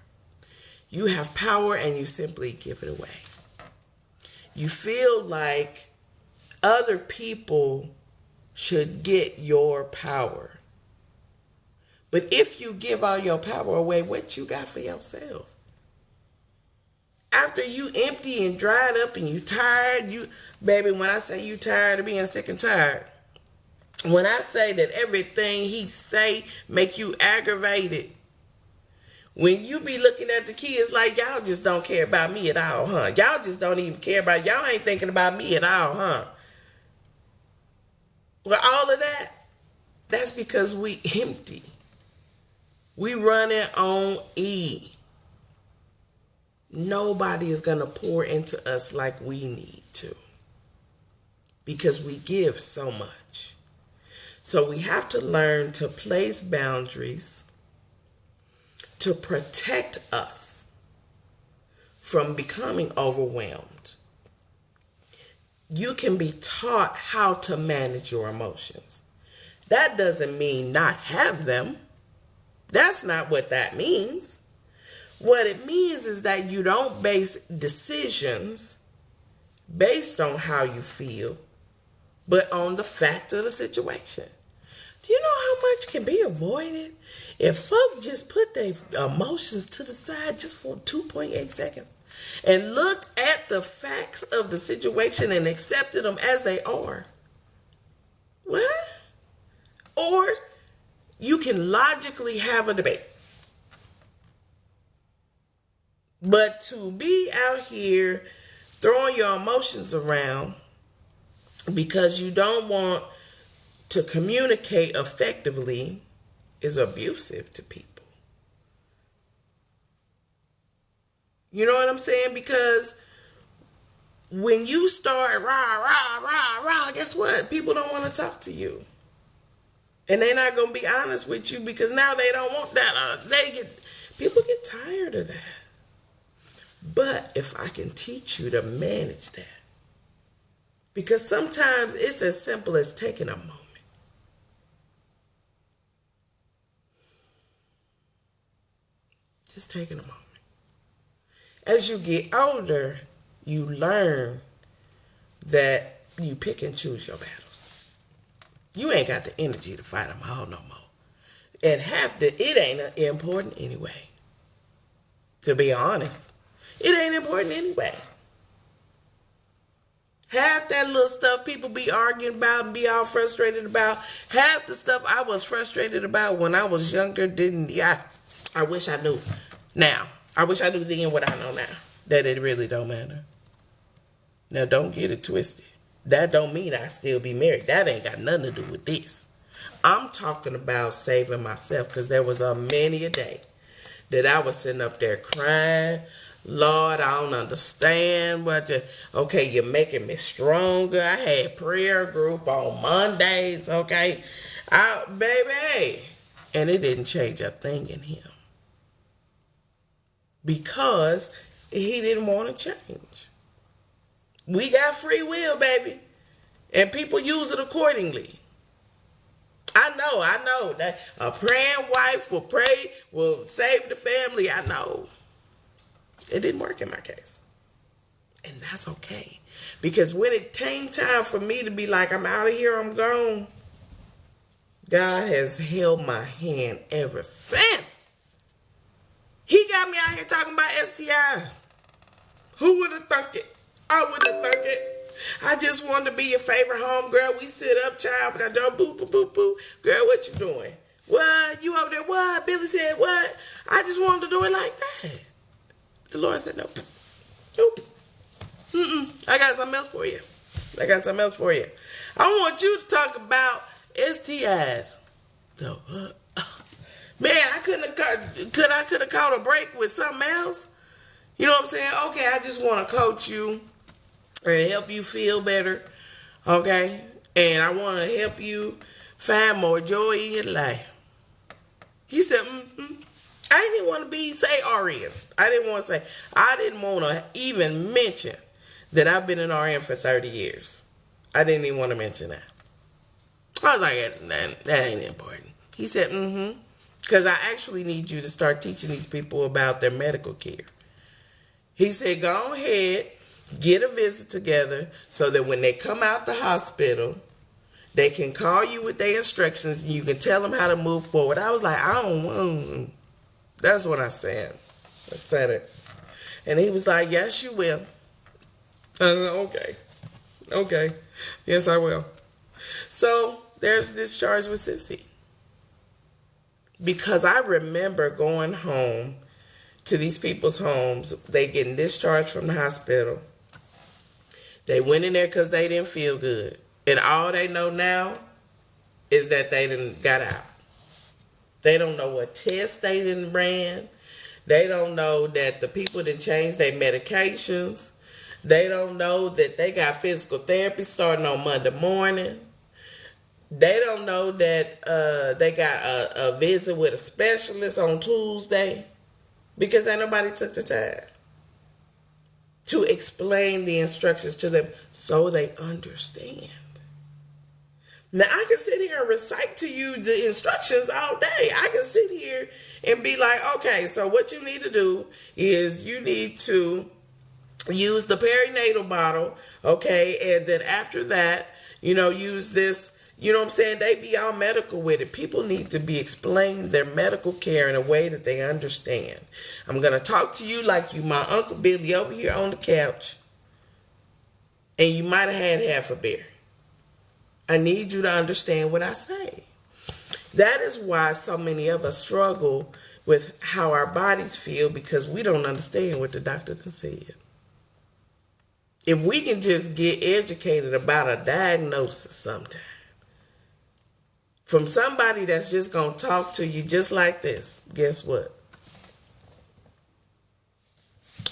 You have power and you simply give it away. You feel like other people should get your power. But if you give all your power away, what you got for yourself? After you empty and dried up and you tired, baby, when I say you tired of being sick and tired, when I say that everything he say make you aggravated, when you be looking at the kids like y'all just don't care about me at all, huh? Y'all just don't even care about, y'all ain't thinking about me at all, huh? Well, all of that, that's because we empty. We running on E. Nobody is going to pour into us like we need to. Because we give so much. So we have to learn to place boundaries to protect us from becoming overwhelmed. You can be taught how to manage your emotions. That doesn't mean not have them. That's not what that means. What it means is that you don't base decisions based on how you feel, but on the fact of the situation. Do you know how much can be avoided if folks just put their emotions to the side just for 2.8 seconds? and look at the facts of the situation and accepted them as they are. What? Or you can logically have a debate. But to be out here throwing your emotions around because you don't want to communicate effectively is abusive to people. You know what I'm saying? Because when you start rah, guess what? People don't want to talk to you. And they're not going to be honest with you because now they don't want that. People get tired of that. But if I can teach you to manage that, because sometimes it's as simple as taking a moment. Just taking a moment. As you get older, you learn that you pick and choose your battles. You ain't got the energy to fight them all no more. And it ain't important anyway. To be honest, it ain't important anyway. Half that little stuff people be arguing about and be all frustrated about, half the stuff I was frustrated about when I was younger I wish I knew now. I wish I knew then what I know now. That it really don't matter. Now don't get it twisted. That don't mean I still be married. That ain't got nothing to do with this. I'm talking about saving myself, because there was many a day that I was sitting up there crying. Lord, I don't understand okay, you're making me stronger. I had prayer group on Mondays, okay? Baby. And it didn't change a thing in him. Because he didn't want to change. We got free will, baby. And people use it accordingly. I know that a praying wife will save the family. I know. It didn't work in my case. And that's okay. Because when it came time for me to be like, I'm out of here, I'm gone, God has held my hand ever since. He got me out here talking about STIs. Who would have thunk it? I wouldn't have thunk it. I just wanted to be your favorite home girl. We sit up, child, but I don't boo. Girl, what you doing? What? You over there? What? Billy said what? I just wanted to do it like that. The Lord said, nope. I got something else for you. I want you to talk about STIs. So, man, I could have caught a break with something else. You know what I'm saying? Okay, I just want to coach you and help you feel better. Okay? And I want to help you find more joy in your life. He said, I didn't even want to say RN. I didn't want to even mention that I've been an RN for 30 years. I didn't even want to mention that. I was like, that ain't important. He said, because I actually need you to start teaching these people about their medical care. He said, go ahead, get a visit together so that when they come out the hospital, they can call you with their instructions and you can tell them how to move forward. I was like, I don't want. That's what I said. I said it. And he was like, yes, you will. I said, okay. Yes, I will. So there's discharge with Sissy. Because I remember going home to these people's homes. They getting discharged from the hospital. They went in there because they didn't feel good. And all they know now is that they didn't got out. They don't know what tests they didn't ran. They don't know that the people didn't change their medications. They don't know that they got physical therapy starting on Monday morning. They don't know that they got a visit with a specialist on Tuesday, because ain't nobody took the time to explain the instructions to them so they understand. Now, I can sit here and recite to you the instructions all day. I can sit here and be like, okay, so what you need to do is you need to use the perinatal bottle, okay, and then after that, use this, You know what I'm saying? They be all medical with it. People need to be explained their medical care in a way that they understand. I'm going to talk to you like you my Uncle Billy over here on the couch. And you might have had half a beer. I need you to understand what I say. That is why so many of us struggle with how our bodies feel, because we don't understand what the doctor said. If we can just get educated about a diagnosis sometime, from somebody that's just going to talk to you just like this, guess what?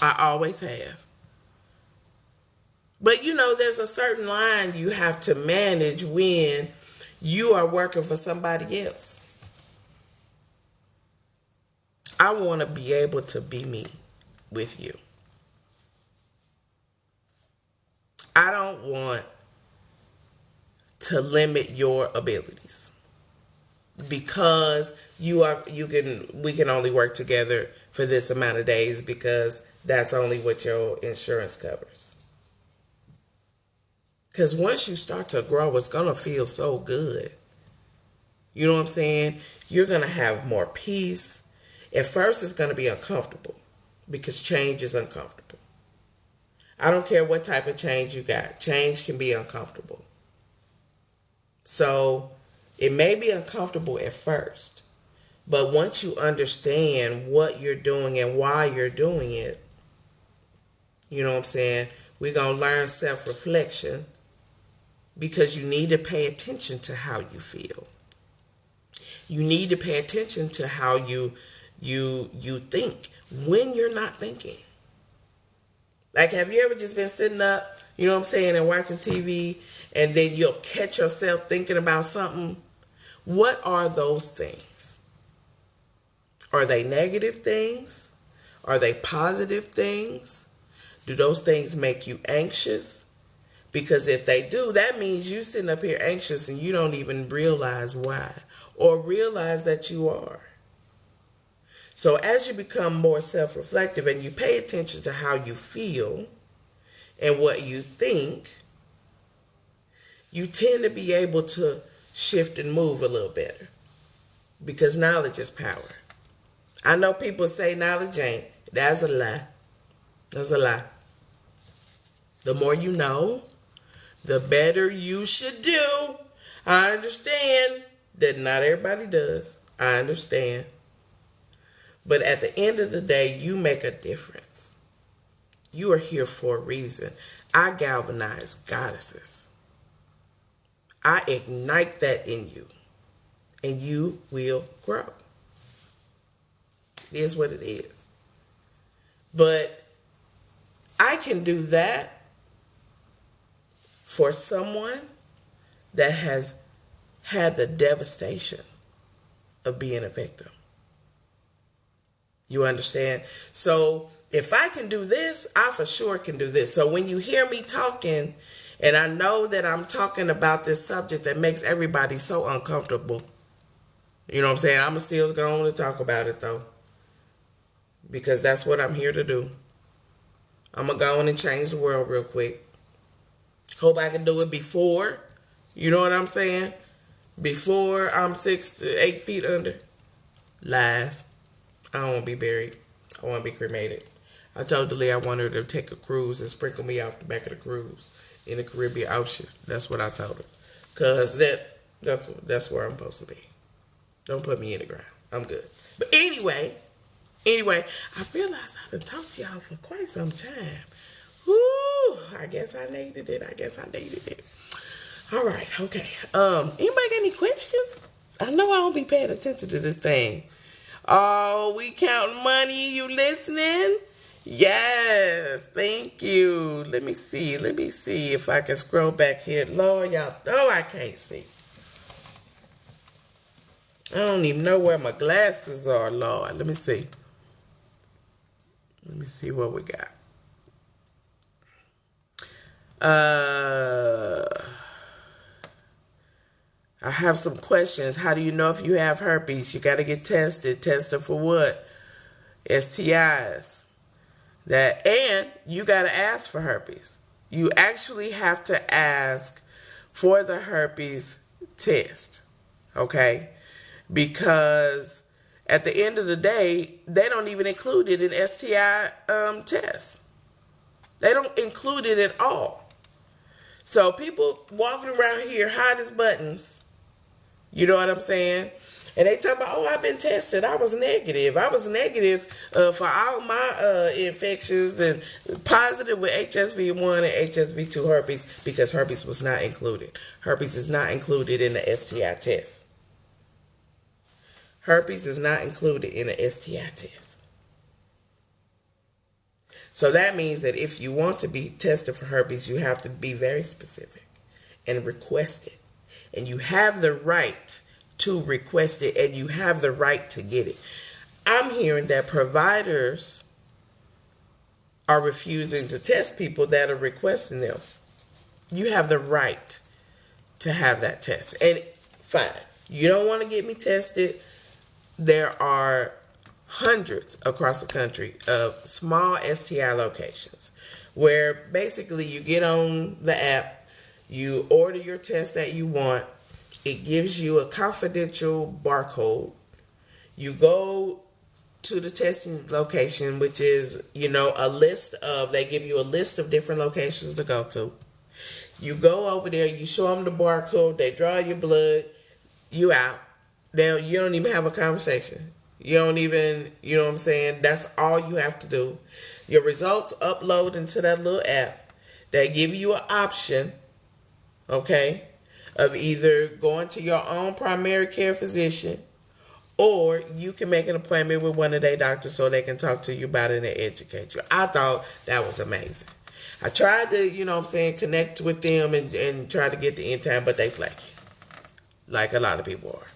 I always have. But you know, there's a certain line you have to manage when you are working for somebody else. I want to be able to be me with you. I don't want to limit your abilities because we can only work together for this amount of days because that's only what your insurance covers. Because once you start to grow, it's going to feel so good. You know what I'm saying? You're going to have more peace. At first, it's going to be uncomfortable because change is uncomfortable. I don't care what type of change you got. Change can be uncomfortable. So it may be uncomfortable at first, but once you understand what you're doing and why you're doing it, you know what I'm saying? We're going to learn self-reflection because you need to pay attention to how you feel. You need to pay attention to how you think when you're not thinking. Like, have you ever just been sitting up, you know what I'm saying, and watching TV, and then you'll catch yourself thinking about something? What are those things? Are they negative things? Are they positive things? Do those things make you anxious? Because if they do, that means you sitting up here anxious and you don't even realize why, or realize that you are. So as you become more self-reflective and you pay attention to how you feel and what you think, you tend to be able to shift and move a little better because knowledge is power. I know people say knowledge ain't. That's a lie. That's a lie. The more you know, the better you should do. I understand that not everybody does. I understand. But at the end of the day, you make a difference. You are here for a reason. I galvanize goddesses. I ignite that in you. And you will grow. It is what it is. But I can do that for someone that has had the devastation of being a victim. You understand? So if I can do this, I for sure can do this. So when you hear me talking, and I know that I'm talking about this subject that makes everybody so uncomfortable, you know what I'm saying? I'm still going to talk about it though. Because that's what I'm here to do. I'm going to go in and change the world real quick. Hope I can do it before, you know what I'm saying? Before I'm 6 to 8 feet under. Lies. I don't want to be buried. I want to be cremated. I told Delia I wanted her to take a cruise and sprinkle me off the back of the cruise in the Caribbean Ocean. That's what I told her. Because that's where I'm supposed to be. Don't put me in the ground. I'm good. But anyway, I realized I done talked to y'all for quite some time. Woo! I guess I needed it. All right, okay. Anybody got any questions? I know I don't be paying attention to this thing. Oh, we counting money. You listening? Yes, thank you. Let me see if I can scroll back here. Lord, y'all know I can't see. I don't even know where my glasses are, Lord. Let me see. Let me see what we got. I have some questions. How do you know if you have herpes? You got to get tested. Tested for what? STIs. And you got to ask for herpes. You actually have to ask for the herpes test, okay? Because at the end of the day, they don't even include it in STI tests. They don't include it at all. So people walking around here hot as buttons, you know what I'm saying? And they talk about, oh, I've been tested. I was negative. I was negative for all my infections and positive with HSV1 and HSV2 herpes because herpes was not included. Herpes is not included in the STI test. Herpes is not included in the STI test. So that means that if you want to be tested for herpes, you have to be very specific and request it. And you have the right to request it, and you have the right to get it. I'm hearing that providers are refusing to test people that are requesting them. You have the right to have that test. And fine, you don't want to get me tested. There are hundreds across the country of small STI locations where basically you get on the app, you order your test that you want, it gives you a confidential barcode. You go to the testing location, which is, they give you a list of different locations to go to. You go over there, you show them the barcode, they draw your blood, you out. Now, you don't even have a conversation. You don't even, you know what I'm saying? That's all you have to do. Your results upload into that little app. They give you an option, okay, of either going to your own primary care physician or you can make an appointment with one of their doctors so they can talk to you about it and educate you. I thought that was amazing. I tried to, connect with them and try to get the end time, but they flaky. Like a lot of people are.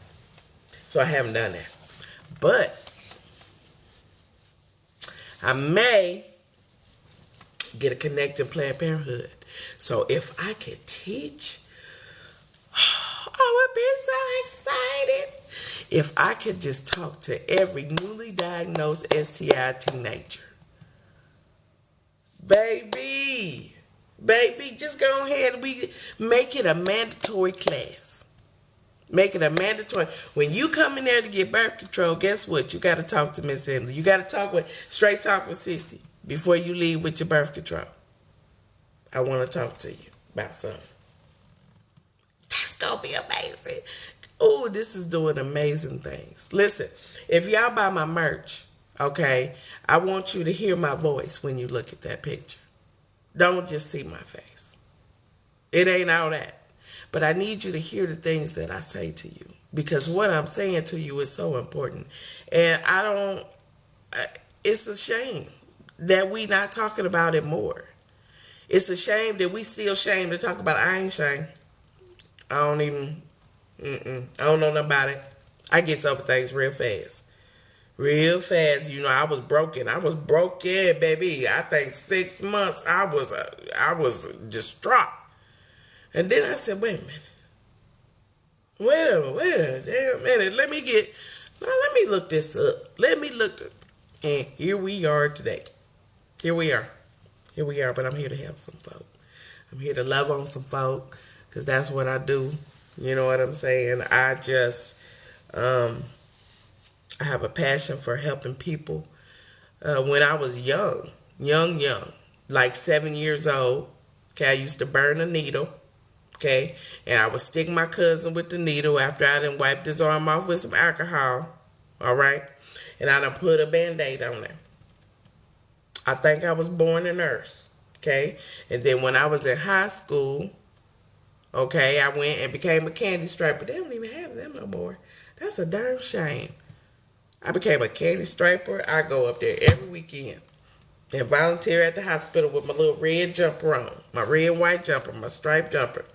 So I haven't done that. But I may get a connect in Planned Parenthood. So if I could teach, I would be so excited. If I could just talk to every newly diagnosed STI teenager. Baby, just go ahead and we make it a mandatory class. Make it a mandatory. When you come in there to get birth control, guess what? You got to talk to Miss Emily. You got to talk with Straight Talk with Sissy before you leave with your birth control. I want to talk to you about something. That's going to be amazing. Oh, this is doing amazing things. Listen, if y'all buy my merch, okay, I want you to hear my voice when you look at that picture. Don't just see my face. It ain't all that. But I need you to hear the things that I say to you. Because what I'm saying to you is so important. And it's a shame that we not talking about it more. It's a shame that we still shame to talk about it. I ain't shame. I don't know nothing about it. I get over things real fast. Real fast. I was broken. Baby. I think 6 months I was distraught. And then I said, wait a damn minute. Let me look this up. And here we are today. Here we are, but I'm here to help some folk. I'm here to love on some folk, because that's what I do. You know what I'm saying? I have a passion for helping people. When I was young, like 7 years old, okay, I used to burn a needle. Okay, and I would stick my cousin with the needle after I done wiped his arm off with some alcohol, all right? And I done put a Band-Aid on there. I think I was born a nurse, okay? And then when I was in high school, okay, I went and became a candy striper. They don't even have them no more. That's a darn shame. I became a candy striper. I go up there every weekend and volunteer at the hospital with my little red jumper on, my red and white jumper, my striped jumper.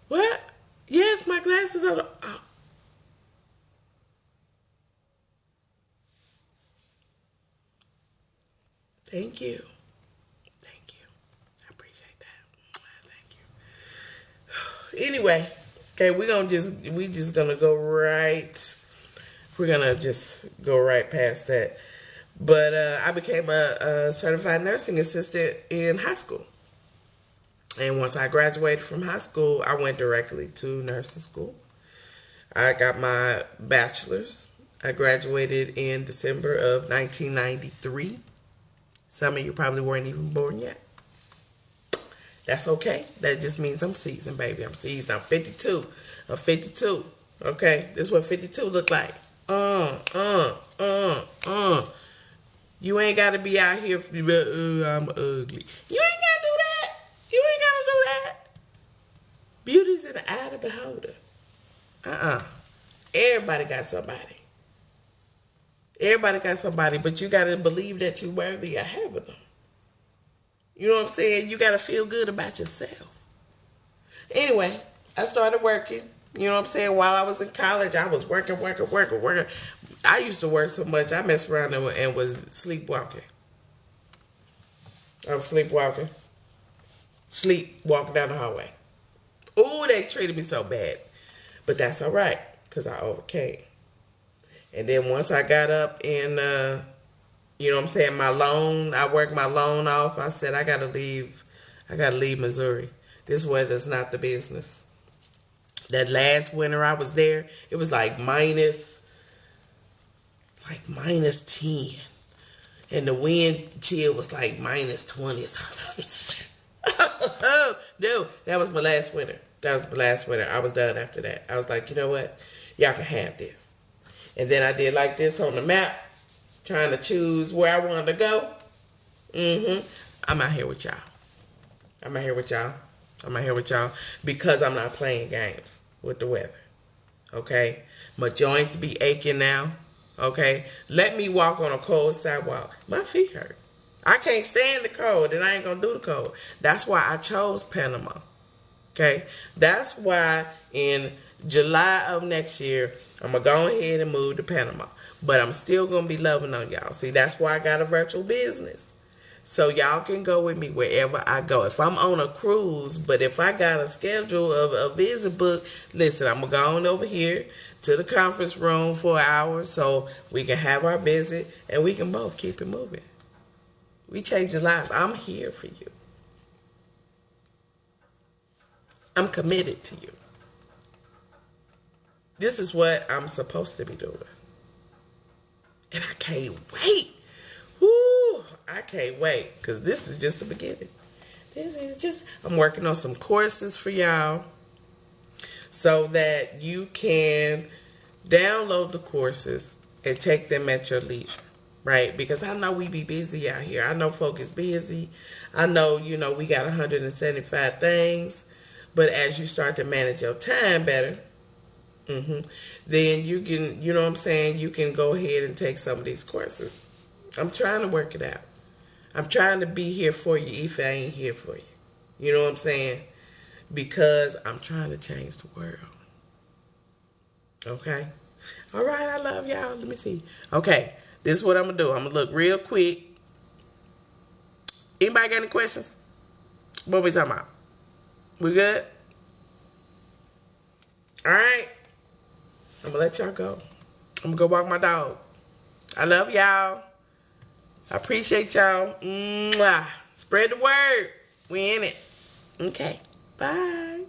What? Yes, my glasses are. Oh. Thank you. I appreciate that. Thank you. Anyway, okay, we're just gonna go right. We're gonna just go right past that. But I became a certified nursing assistant in high school. And once I graduated from high school, I went directly to nursing school. I got my bachelor's. I graduated in December of 1993. Some of you probably weren't even born yet. That's okay. That just means I'm seasoned, baby. I'm seasoned. I'm 52. I'm 52. Okay? This is what 52 look like. You ain't got to be out here, I'm ugly. You ain't got to do that. You ain't got to do that. Beauty's in the eye of the beholder. Everybody got somebody. Everybody got somebody, but you got to believe that you're worthy of having them. You know what I'm saying? You got to feel good about yourself. Anyway, I started working. You know what I'm saying? While I was in college, I was working. I used to work so much, I messed around and was sleepwalking. I was sleepwalking. Sleepwalking down the hallway. Ooh, they treated me so bad. But that's all right, because I overcame. And then once I got up in, you know what I'm saying, my loan, I worked my loan off. I said, I got to leave Missouri. This weather's not the business. That last winter I was there, it was like minus 10. And the wind chill was like minus 20. No, that was my last winter. I was done after that. I was like, you know what? Y'all can have this. And then I did like this on the map, trying to choose where I wanted to go. I'm out here with y'all because I'm not playing games with the weather. Okay? My joints be aching now. Okay? Let me walk on a cold sidewalk. My feet hurt. I can't stand the cold, and I ain't gonna do the cold. That's why I chose Panama. Okay? That's why in July of next year, I'm going to go ahead and move to Panama. But I'm still going to be loving on y'all. See, that's why I got a virtual business. So y'all can go with me wherever I go. If I'm on a cruise, but if I got a schedule of a visit book, listen, I'm going to go on over here to the conference room for an hour so we can have our visit and we can both keep it moving. We changing lives. I'm here for you. I'm committed to you. This is what I'm supposed to be doing. And I can't wait. Woo, I can't wait. Because this is just the beginning. I'm working on some courses for y'all so that you can download the courses and take them at your leisure. Right? Because I know we be busy out here. I know folk is busy. I know, we got 175 things. But as you start to manage your time better, then you can, you know what I'm saying, you can go ahead and take some of these courses. I'm trying to work it out. I'm trying to be here for you if I ain't here for you. You know what I'm saying? Because I'm trying to change the world. Okay? All right, I love y'all. Let me see. Okay, this is what I'm going to do. I'm going to look real quick. Anybody got any questions? What we talking about? We good? All right. I'm going to let y'all go. I'm going to go walk my dog. I love y'all. I appreciate y'all. Mwah. Spread the word. We in it. Okay. Bye.